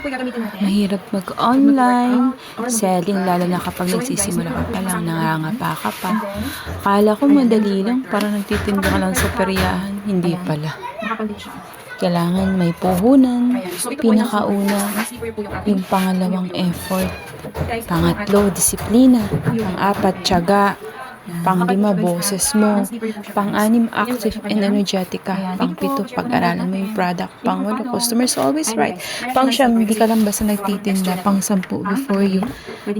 po yung gagamitin natin. Mahirap mag-online selling, lalo na kapag nagsisimula ka pa lang, nangangapa ka pa. Akala ko madali lang, parang nagtitinda ka lang sa peryahan. Hindi pala. Makapal din siya. Kailangan may puhunan, Ayan. So, ito po yung pinakauna, slippery po yung ating yung pangalawang uyog-uyog. effort, Guys, pangatlo, disiplina, pang-apat, tiyaga, pang-lima, boses mo, pang-anim, active and energetic ka, pang-pito, pag-aralan mo yung product, pang-walo, customers always right, pang-siyam, hindi ka lang basta nagtitinda, pang-sampu, before you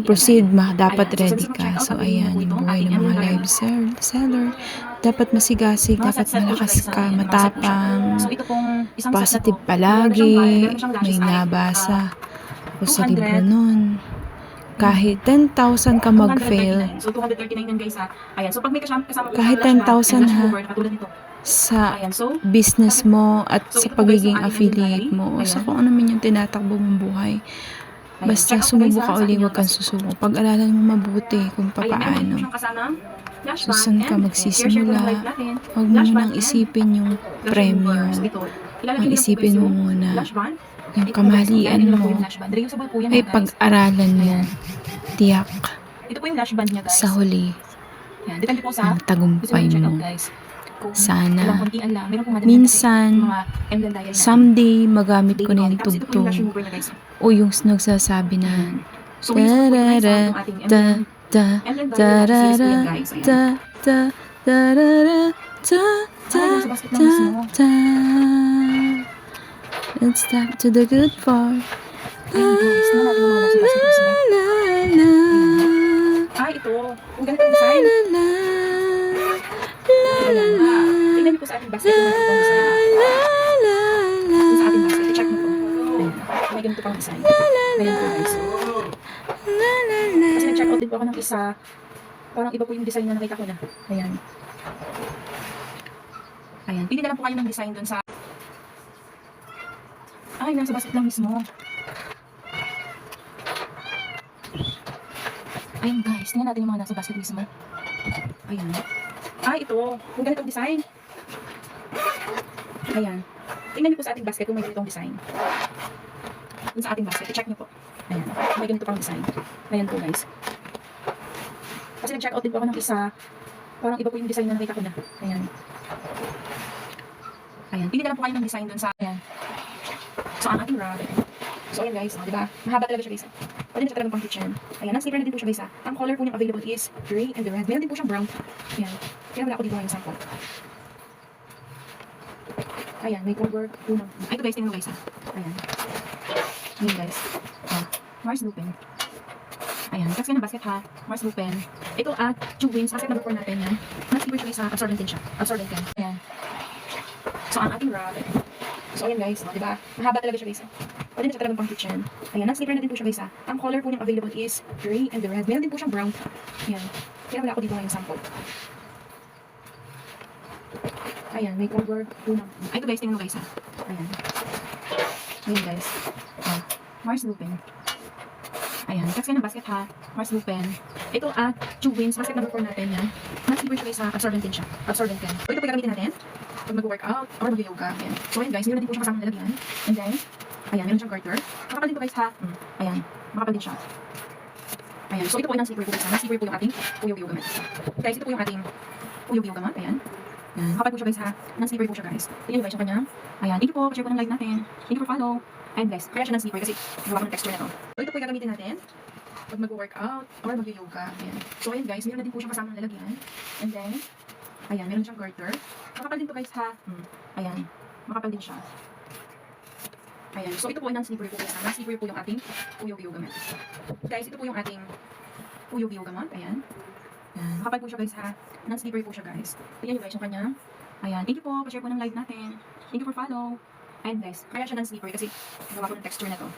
proceed, dapat ready ka. So, ayan, yung buhay ng mga live seller, dapat masigasig, dapat malakas ka, matapang, positive palagi, may nabasa ako sa libro nun. Kahit 10,000 ka mag-fail, So, 239 yan guys ha. Ayan. So, pag may kasama kahit 10,000 ha, sa business mo at sa pagiging affiliate mo o sa kung ano man yung tinatakbo mong buhay, basta sumubo ka uli, huwag kang susuko. Pag-aralan mo mabuti kung papaano. Susan ka magsisimula, huwag mo munang isipin yung premyo. Ang isipin mo muna yung kamalian mo ay pag-aralan mo, tiyak sa huli ang tagumpay mo. Sana minsan someday magamit ko na yung tugtog o yung nagsasabi na tarara ta ta tarara ta ta tarara ta ta ta ta. Let's step to the good part. La la la. Ay, ito. Ang ganito ang design. La la la. Tingnan niyo po sa ating basket kung ganito ang design. Yung sa ating basket, i-check niyo po. Ayan. May ganito pang design. Ayan po guys. Kasi nag-check out din po ako ng isa. Parang iba po yung design na nakita ko na. Ayan. Ayan. Pili na lang po kayo ng design dun sa... Ay, nasa basket lang mismo. Ayan guys, tingnan natin yung mga nasa basket mismo. Ayan. Ay, ito. Yung ganitong design. Ayan. Tingnan niyo po sa ating basket kung may ganitong design. Dun sa ating basket, i-check niyo po. Ayan. May ganito pang design. Ayan po guys. Kasi nag-check out din po ako ng isa. Parang iba po yung design na nakita ko na. Ayan. Ayan. Pili na lang po kayo ng design dun sa... Ayan. So, ang ating rug. So, ayan guys. Diba? Mahaba talaga siya guys. Pwede na siya talagang pang kitchen. Ayan. Ang slipper na din po siya guys. Ang color po niyang available is gray and red. Meron din po siyang brown. Ayan. Kaya wala ko dito ngayon sample. Ayan. May cover po ng... Ay, ito guys. Tingnan mo guys ha. Ayan. Ayan guys. Mars Lupin. Ayan. Kasi na basket ha. Mars Lupin. Ito at two wings. Basket number 4 natin yan. Ang slipper siya guys ha. Absorbent din siya. Absorbent din. Ayan. So, ang ating rug. So, ayan guys, diba? Mahaba talaga siya guys. Pwede na siya talagang pang kitchen. Ayan, ang-slipper na din po siya guys. Ang color po niyang available is gray and red. Meron din po siyang brown. Ayan. Kaya wala ako dito ngayong sample. Ayan, may cover po ng... Ay, ito guys, tingnan mo guys ha. Ayan. Ayan guys. Mars Lupin. Ayan, kasi na basket ha. Mars Lupin. Ito at two wings. Basket number 4 natin yan. Ang-slipper siya guys ha. Absorbent din siya. Absorbent din. So, ito po yung gamitin natin pag mag-workout or mag-yoga. Ayan. So, ayan guys, meron din po siya kasamang lalagyan. And then, ayan, meron siyang garter. Makapal din po guys ha. Ayan, makapal din siya. Ayan, so ito po yung slipper po guys ha. Slipper po yung ating uyog-yoga mat. Guys, ito po yung ating uyog-yoga mat. Ayan. Ayan, makapal po siya guys ha. Slipper po siya guys. Tingnan nyo guys yung kanyang. Ayan, thank you po. Share po ng live natin. Thank you for follow. And guys, kaya siya ng slipper kasi gawa ko ng texture na to. So, ito po yung gagamitin natin pag mag-workout or mag-yoga. Ayan. So, ayan guys, meron na din po siyang kasamang lalagyan. And then, ayan, meron siyang garter. Makapal din to guys ha. Ayan, makapal din siya. Ayan, so ito po ay non-slippery po guys. Non-slippery po yung ating uyog-yoga mat. Guys, ito po yung ating uyog-yoga mat. Ayan. Ayan, makapal po siya guys ha. Non-slippery po siya guys. Tingnan nyo guys yung kanya. Ayan, thank you po. Pa-share po ng live natin. Thank you for follow. And guys, kaya siya non-slippery kasi gawa ko ng texture na to.